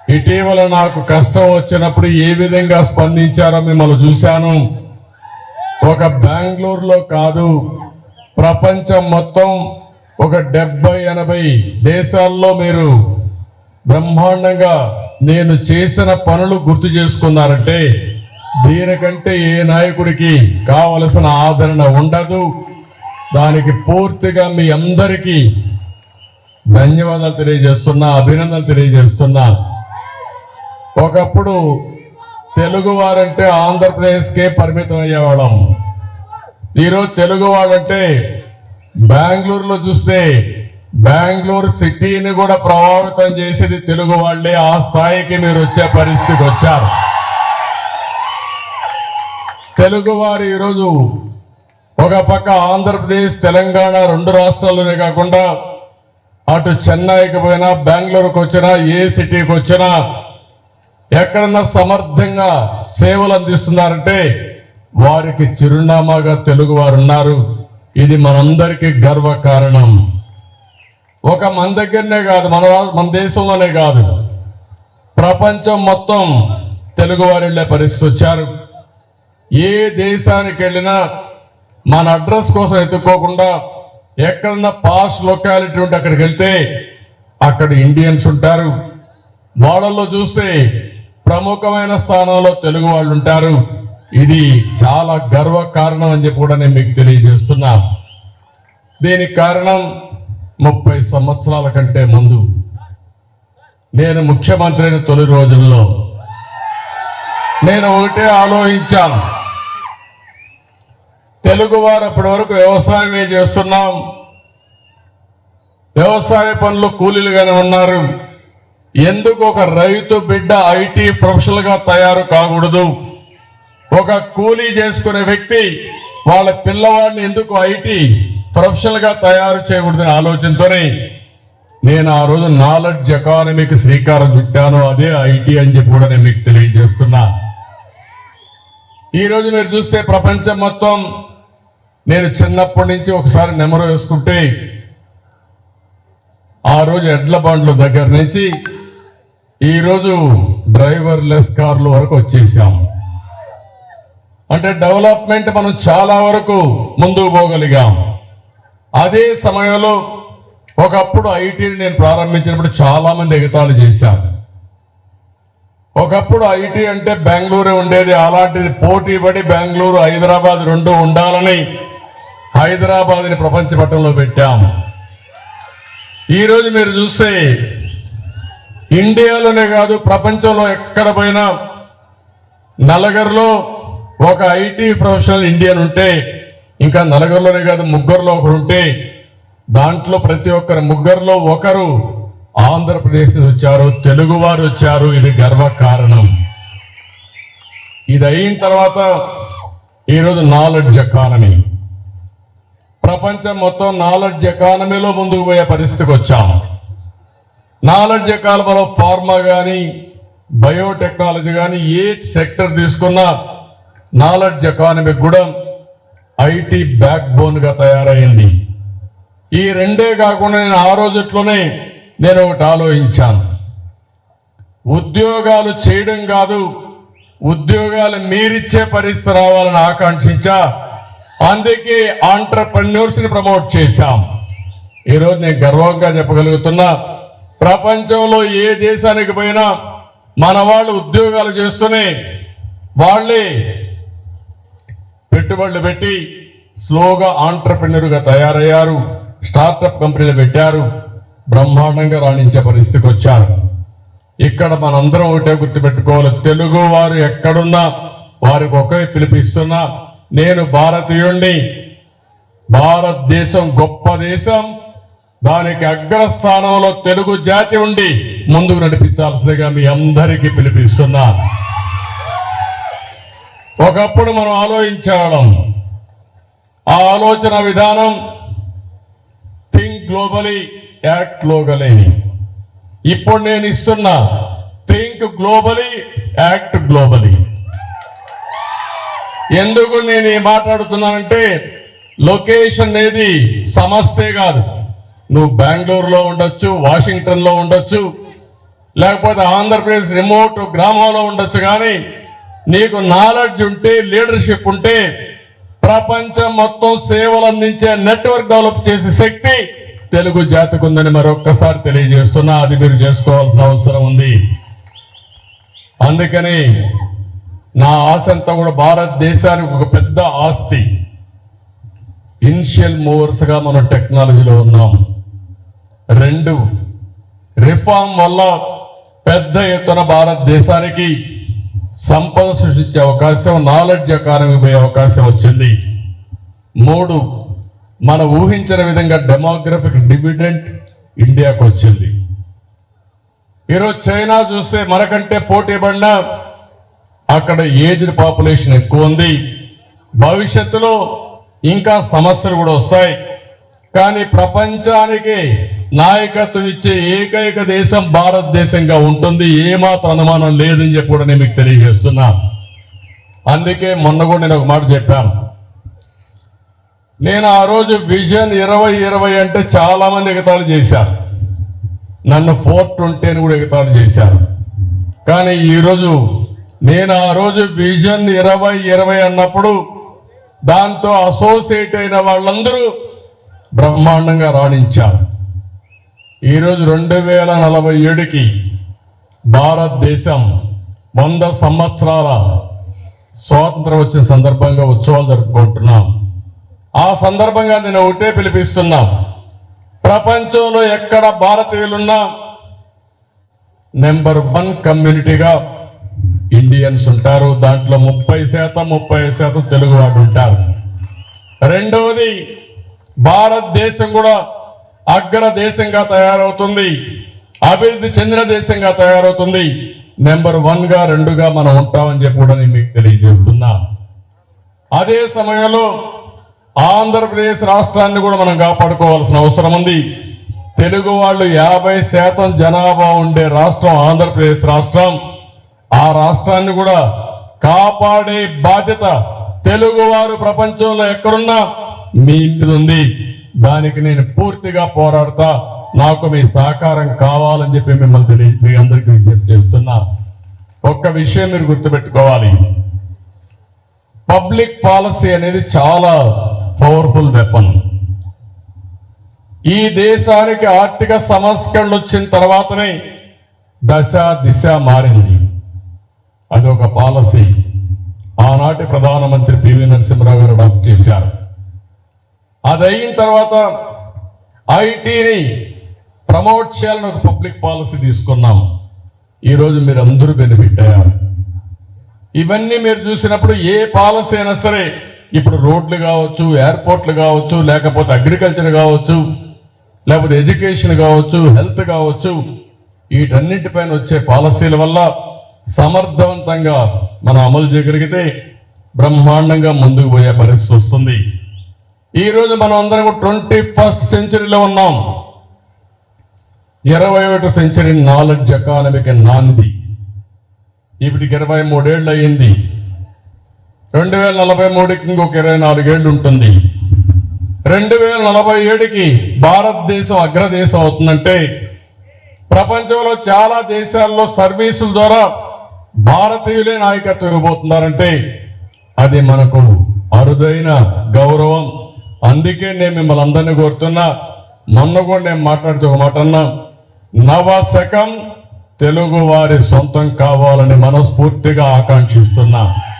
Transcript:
ఇటీవల నాకు కష్టం వచ్చినప్పుడు ఏ విధంగా స్పందించారో మిమ్మల్ని చూశాను. ఒక బెంగళూరులో కాదు, ప్రపంచం మొత్తం ఒక 70-80 దేశాల్లో మీరు బ్రహ్మాండంగా నేను చేసిన పనులు గుర్తు చేసుకున్నారంటే దీనికంటే ఏ నాయకుడికి కావలసిన ఆదరణ ఉండదు. దానికి పూర్తిగా మీ అందరికీ ధన్యవాదాలు తెలియజేస్తున్నా, అభినందనలు తెలియజేస్తున్నా. ఒకప్పుడు తెలుగు వారంటే ఆంధ్రప్రదేశ్కే పరిమితం అయ్యేవాళ్ళం. ఈరోజు తెలుగు వాడంటే బెంగళూరులో చూస్తే బెంగళూరు సిటీని కూడా ప్రభావితం చేసేది తెలుగు వాళ్ళే. ఆ స్థాయికి మీరు వచ్చే పరిస్థితికి వచ్చారు. తెలుగు వారు ఈరోజు ఒక పక్క ఆంధ్రప్రదేశ్ తెలంగాణ 2 రాష్ట్రాల్లోనే కాకుండా అటు చెన్నైకి పోయినా బెంగళూరుకు వచ్చినా ఏ సిటీకి వచ్చినా ఎక్కడన్నా సమర్థంగా సేవలు అందిస్తున్నారంటే వారికి చిరునామాగా తెలుగు వారు ఉన్నారు. ఇది మనందరికీ గర్వ కారణం. ఒక మన దగ్గరనే కాదు, మన దేశంలోనే కాదు, ప్రపంచం మొత్తం తెలుగు వారు వెళ్ళే పరిస్థితి వచ్చారు. ఏ దేశానికి వెళ్ళినా మన అడ్రస్ కోసం ఎత్తుక్కోకుండా ఎక్కడన్నా పాస్ట్ లొకాలిటీ ఉంటే అక్కడికి వెళ్తే అక్కడ ఇండియన్స్ ఉంటారు. వాళ్ళల్లో చూస్తే ప్రముఖమైన స్థానంలో తెలుగు వాళ్ళు ఉంటారు. ఇది చాలా గర్వ కారణం అని చెప్పి కూడా నేను మీకు తెలియజేస్తున్నా. దీనికి కారణం 30 సంవత్సరాల కంటే ముందు నేను ముఖ్యమంత్రి అయిన తొలి రోజుల్లో నేను ఒకటే ఆలోచించాను. తెలుగు వారు అప్పటి వరకు వ్యవసాయమే చేస్తున్నాం, వ్యవసాయ పనులు కూలీలుగానే ఉన్నారు. ఎందుకు ఒక రైతు బిడ్డ ఐటీ ప్రొఫెషనల్ గా తయారు కాకూడదు? ఒక కూలీ చేసుకునే వ్యక్తి వాళ్ళ పిల్లవాడిని ఎందుకు ఐటీ ప్రొఫెషనల్ గా తయారు చేయకూడదని ఆలోచనతోనే నేను ఆ రోజు నాలెడ్జ్ ఎకానమీకి శ్రీకారం చుట్టాను. అదే ఐటీ అని చెప్పి కూడా నేను మీకు తెలియజేస్తున్నా. ఈ రోజు మీరు చూస్తే ప్రపంచం మొత్తం నేను చిన్నప్పటి నుంచి ఒకసారి నెమరు వేసుకుంటే ఆ రోజు ఎడ్ల బండ్ల దగ్గర నుంచి ఈరోజు డ్రైవర్లెస్ కార్ల వరకు వచ్చేసాం. అంటే డెవలప్మెంట్ మనం చాలా వరకు ముందుకు పోగలిగాం. అదే సమయంలో ఒకప్పుడు ఐటీని నేను ప్రారంభించినప్పుడు చాలా మంది ఎగతాళి చేశారు. ఒకప్పుడు ఐటీ అంటే బెంగళూరు ఉండేది, అలాంటిది పోటీ పడి బెంగళూరు హైదరాబాద్ 2 ఉండాలని హైదరాబాద్ని ప్రపంచ పటంలో పెట్టాం. ఈరోజు మీరు చూస్తే ఇండియాలోనే కాదు ప్రపంచంలో ఎక్కడ పోయినా నలుగురిలో ఒక ఐటీ ప్రొఫెషనల్ ఇండియన్ ఉంటే, ఇంకా నలుగురిలోనే కాదు ముగ్గురులో ఒకరు ఉంటే దాంట్లో ప్రతి ఒక్కరు ముగ్గురులో ఒకరు ఆంధ్రప్రదేశ్ నుంచి వచ్చారు, తెలుగు వారు వచ్చారు. ఇది గర్వ కారణం. ఇది అయిన తర్వాత ఈరోజు నాలెడ్జ్ ఎకానమీ, ప్రపంచం మొత్తం నాలెడ్జ్ ఎకానమీలో ముందుకు పోయే పరిస్థితికి వచ్చాం. నాలెడ్జ్ ఎకానమీలో ఫార్మా కానీ బయోటెక్నాలజీ కానీ ఏ సెక్టర్ తీసుకున్నా నాలెడ్జ్ ఎకానమీ కూడా ఐటీ బ్యాక్ బోన్ గా తయారైంది. ఈ రెండే కాకుండా నేను ఆ రోజుట్లోనే నేను ఒకటి ఆలోచించాను. ఉద్యోగాలు చేయడం కాదు, ఉద్యోగాలు మీరిచ్చే పరిస్థితి రావాలని ఆకాంక్షించా. అందుకే ఆంటర్‌ప్రెన్యూర్స్ ని ప్రమోట్ చేశాం. ఈరోజు నేను గర్వంగా చెప్పగలుగుతున్నా, ప్రపంచంలో ఏ దేశానికి పోయినా మన వాళ్ళు ఉద్యోగాలు చేస్తూనే వాళ్ళే పెట్టుబడులు పెట్టి స్లోగా ఆంటర్‌ప్రెన్యూర్ గా తయారయ్యారు, స్టార్టప్ కంపెనీలు పెట్టారు, బ్రహ్మాండంగా రాణించే పరిస్థితికి వచ్చారు. ఇక్కడ మనందరం ఒకటే గుర్తుపెట్టుకోవాలి, తెలుగు వారు ఎక్కడున్నా వారికి ఒకే పిలిపిస్తున్నా. నేను భారతీయుణ్ణి, భారతదేశం గొప్ప దేశం, దానికి అగ్రస్థానంలో తెలుగు జాతి ఉండి ముందుకు నడిపించాల్సిందిగా మీ అందరికీ పిలిపిస్తున్నా. ఒకప్పుడు మనం ఆలోచించడం, ఆ ఆలోచన విధానం థింక్ గ్లోబలీ యాక్ట్ లోకలీ. ఇప్పుడు నేను ఇస్తున్నా థింక్ గ్లోబలీ యాక్ట్ గ్లోబలీ. ఎందుకు నేను మాట్లాడుతున్నానంటే లొకేషన్ అనేది సమస్యే కాదు. నువ్వు బెంగళూరులో ఉండొచ్చు, వాషింగ్టన్ లో ఉండొచ్చు, లేకపోతే ఆంధ్రప్రదేశ్ రిమోట్ గ్రామంలో ఉండొచ్చు, కానీ నీకు నాలెడ్జ్ ఉంటే, లీడర్షిప్ ఉంటే ప్రపంచం మొత్తం సేవలు అందించే నెట్వర్క్ డెవలప్ చేసే శక్తి తెలుగు జాతికి ఉందని మరొక్కసారి తెలియజేస్తున్నా. అది మీరు చేసుకోవాల్సిన అవసరం ఉంది. అందుకని నా ఆశ అంతా కూడా భారతదేశానికి ఒక పెద్ద ఆస్తి. ఇనిషియల్ మూవర్స్ గా మనం టెక్నాలజీలో ఉన్నాం. 2, రిఫార్మ్ వల్ల పెద్ద ఎత్తున భారతదేశానికి సంపద సృష్టించే అవకాశం, నాలెడ్జ్ ఎకానమీ పోయే అవకాశం వచ్చింది. 3, మనం ఊహించిన విధంగా డెమోగ్రఫిక్ డివిడెంట్ ఇండియాకు వచ్చింది. ఈరోజు చైనా చూస్తే మనకంటే పోటీ పడినా అక్కడ ఏజ్డ్ పాపులేషన్ ఎక్కువ ఉంది. భవిష్యత్తులో ఇంకా సమస్యలు కూడా వస్తాయి. కానీ ప్రపంచానికి నాయకత్వం ఇచ్చే ఏకైక దేశం భారతదేశంగా ఉంటుంది. ఏమాత్రం అనుమానం లేదని చెప్పి కూడా నేను మీకు తెలియజేస్తున్నా. అందుకే మొన్న కూడా నేను ఒక మాట చెప్పాను. నేను ఆ రోజు విజన్ 2020 అంటే చాలా మంది ఎగతాళి చేశారు. నన్ను 420 అని కూడా ఎగతాళి చేశారు. కానీ ఈరోజు నేను ఆ రోజు విజన్ 2020 అన్నప్పుడు దాంతో అసోసియేట్ అయిన వాళ్ళందరూ బ్రహ్మాండంగా రాణించారు. ఈరోజు 2047కి భారతదేశం 100 సంవత్సరాల స్వాతంత్రం వచ్చిన సందర్భంగా ఉత్సవాలు జరుపుకుంటున్నాం. ఆ సందర్భంగా నేను ఒకటే పిలిపిస్తున్నా. ప్రపంచంలో ఎక్కడ భారతీయులున్నా నెంబర్ 1 కమ్యూనిటీగా ఇండియన్స్ ఉంటారు. దాంట్లో 30% తెలుగు వాళ్ళు ఉంటారు. రెండవది, భారతదేశం కూడా అగ్ర దేశంగా తయారవుతుంది, అభివృద్ధి చెందిన దేశంగా తయారవుతుంది. నెంబర్ 1గా 2గా మనం ఉంటామని చెప్పి కూడా నేను మీకు తెలియజేస్తున్నా. అదే సమయంలో ఆంధ్రప్రదేశ్ రాష్ట్రాన్ని కూడా మనం కాపాడుకోవాల్సిన అవసరం ఉంది. తెలుగు వాళ్ళు 50% జనాభా ఉండే రాష్ట్రం ఆంధ్రప్రదేశ్ రాష్ట్రం. ఆ రాష్ట్రాన్ని కూడా కాపాడే బాధ్యత తెలుగువారు ప్రపంచంలో ఎక్కడున్నా మీ మీద ఉంది. దానికి నేను పూర్తిగా పోరాడతా. నాకు మీ సహకారం కావాలని చెప్పి మిమ్మల్ని మీ అందరికీ విజ్ఞప్తి చేస్తున్నా. ఒక్క విషయం మీరు గుర్తుపెట్టుకోవాలి. పబ్లిక్ పాలసీ అనేది చాలా పవర్ఫుల్ వెపన్. ఈ దేశానికి ఆర్థిక సంస్కరణలు వచ్చిన తర్వాతనే దశ దిశ మారింది. అది ఒక పాలసీ. ఆనాటి ప్రధానమంత్రి పివి నరసింహరావు గారు అడాప్ట్ చేశారు. అది అయిన తర్వాత ఐటీని ప్రమోట్ చేయాలని ఒక పబ్లిక్ పాలసీ తీసుకున్నాం. ఈరోజు మీరు అందరూ బెనిఫిట్ అయ్యారు. ఇవన్నీ మీరు చూసినప్పుడు ఏ పాలసీ అయినా సరే, ఇప్పుడు రోడ్లు కావచ్చు, ఎయిర్పోర్ట్లు కావచ్చు, లేకపోతే అగ్రికల్చర్ కావచ్చు, లేకపోతే ఎడ్యుకేషన్ కావచ్చు, హెల్త్ కావచ్చు, వీటన్నింటిపైన వచ్చే పాలసీల వల్ల సమర్థవంతంగా మనం అమలు చేయగలిగితే బ్రహ్మాండంగా ముందుకు పోయే పరిస్థితి వస్తుంది. ఈరోజు మనం అందరం 21st సెంచరీలో ఉన్నాం. 21వ సెంచరీ నాలెడ్జ్ ఎకానమీకి నాంది. ఇప్పటికి 23 ఏళ్ళు అయ్యింది. 2043కి ఇంకొక 24 ఏళ్ళు ఉంటుంది. 2047కి భారతదేశం అగ్రదేశం అవుతుందంటే, ప్రపంచంలో చాలా దేశాల్లో సర్వీసుల ద్వారా భారతీయులే నాయకత్వం ఇవ్వబోతున్నారంటే అది మనకు అరుదైన గౌరవం. అందుకే నేను మిమ్మల్ని అందరినీ కోరుతున్నా. మొన్న కూడా నేను మాట్లాడుతూ ఒక మాట అన్నా, నవశకం తెలుగు వారి సొంతం కావాలని మనస్ఫూర్తిగా ఆకాంక్షిస్తున్నా.